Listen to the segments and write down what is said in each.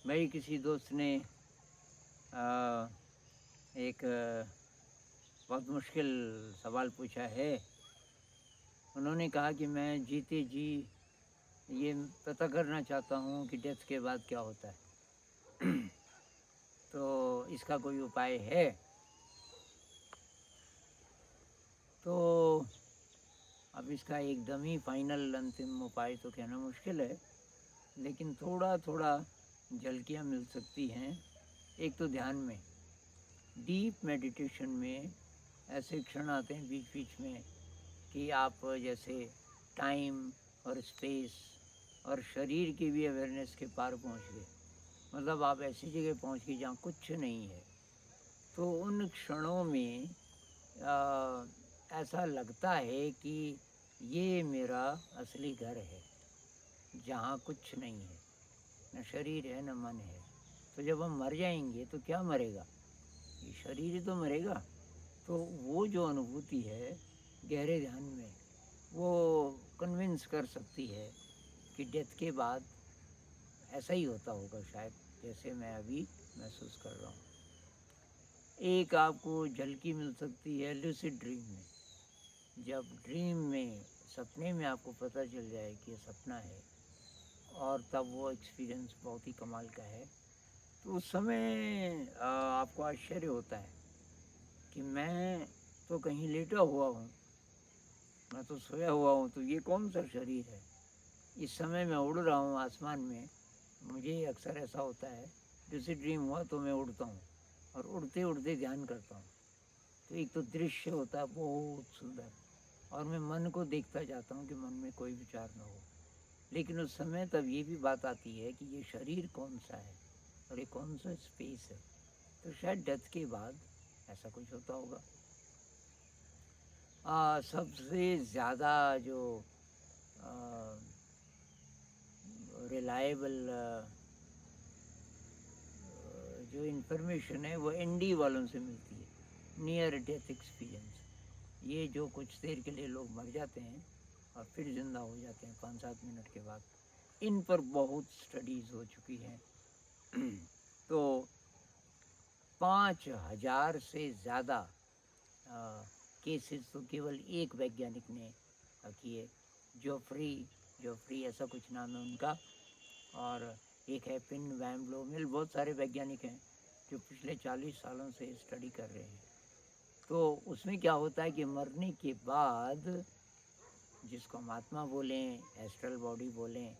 मेरी किसी दोस्त ने अ, एक बहुत मुश्किल सवाल पूछा है। उन्होंने कहा कि मैं जीते जी ये पता करना चाहता हूँ कि डेथ के बाद क्या होता है। तो इसका कोई उपाय है? तो अब इसका एकदम ही फाइनल अंतिम उपाय तो कहना मुश्किल है, लेकिन थोड़ा-थोड़ा झलकियाँ मिल सकती हैं। एक तो ध्यान में, डीप मेडिटेशन में ऐसे क्षण आते हैं बीच-बीच में कि आप जैसे टाइम और स्पेस और शरीर की भी अवेयरनेस के पार पहुँच गए। मतलब आप ऐसी जगह पहुँच गए जहाँ कुछ नहीं है। तो उन क्षणों में ऐसा लगता है कि ये मेरा असली घर है, जहाँ कुछ नहीं है, न शरीर है न मन है। तो जब हम मर जाएँगे तो क्या मरेगा? ये शरीर ही तो मरेगा। तो वो जो अनुभूति है गहरे ध्यान में, वो कन्विंस कर सकती है कि डेथ के बाद ऐसा ही होता होगा शायद, जैसे मैं अभी महसूस कर रहा हूँ। एक आपको झलकी मिल सकती है लूसिड ड्रीम में। जब ड्रीम में, सपने में आपको पता चल जाए कि ये सपना है और तब वो एक्सपीरियंस बहुत ही कमाल का है। तो उस समय आपको आश्चर्य होता है कि मैं तो कहीं लेटा हुआ हूँ, मैं तो सोया हुआ हूँ, तो ये कौन-सा शरीर है? इस समय मैं उड़ रहा हूँ आसमान में। मुझे अक्सर ऐसा होता है, लूसिड ड्रीम हुआ तो मैं उड़ता हूँ और उड़ते-उड़ते ध्यान करता हूँ। तो एक तो दृश्य होता है बहुत सुंदर और मैं मन को देखता जाता हूँ कि मन में कोई विचार ना हो। लेकिन उस समय तब ये भी बात आती है कि ये शरीर कौन-सा है और ये कौन-सा स्पेस है। तो शायद डेथ के बाद ऐसा कुछ होता होगा। सबसे ज़्यादा जो अ, रिलायबल जो इन्फॉर्मेशन है वो एनडी वालों से मिलती है, नियर डेथ एक्सपीरियंस। ये जो कुछ देर के लिए लोग मर जाते हैं और फिर ज़िंदा हो जाते हैं 5-7 मिनट के बाद, इन पर बहुत स्टडीज़ हो चुकी हैं। तो 5000 से ज़्यादा केसेस तो केवल एक वैज्ञानिक ने किए, जोफ्री जोफ्री ऐसा कुछ नाम है उनका, और एक है पिन वैन ब्लोमेल। बहुत सारे वैज्ञानिक हैं जो पिछले 40 सालों से स्टडी कर रहे हैं। तो उसमें क्या होता है कि मरने के बाद, जिसको हम आत्मा बोलें, एस्ट्रल बॉडी बोलें,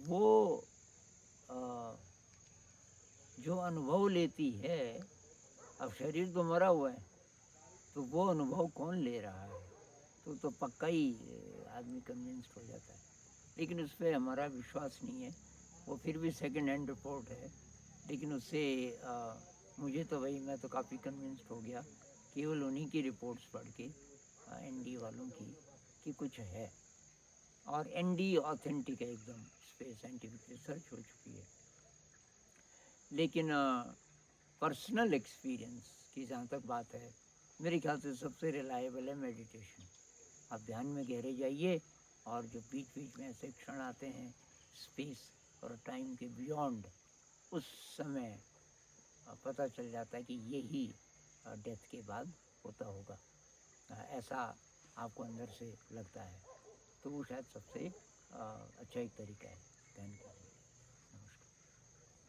वो अ, जो अनुभव लेती है, अब शरीर तो मरा हुआ है, तो वो अनुभव कौन ले रहा है? तो पक्का ही आदमी कन्विंस्ड हो जाता है। लेकिन उस पे हमारा विश्वास नहीं है। वो फिर भी सेकंड हैंड रिपोर्ट है, लेकिन उससे मुझे तो भई, मैं तो काफ़ी कन्विंस्ड हो गया केवल उन्हीं की रिपोर्ट्स पढ़ के, एनडी वालों की, कि कुछ है। और एनडी ऑथेंटिक है एकदम, इस पे साइंटिफिक रिसर्च हो चुकी है। लेकिन पर्सनल एक्सपीरियंस की जहाँ तक बात है, मेरे ख्याल से सबसे रिलायबल है मेडिटेशन। आप ध्यान में गहरे जाइए और जो बीच-बीच में ऐसे क्षण आते हैं स्पेस और टाइम के बियॉन्ड, उस समय पता चल जाता है कि यही डेथ के बाद होता होगा। ऐसा आपको अंदर से लगता है। तो वो शायद सबसे अच्छा एक तरीका है ध्यान का।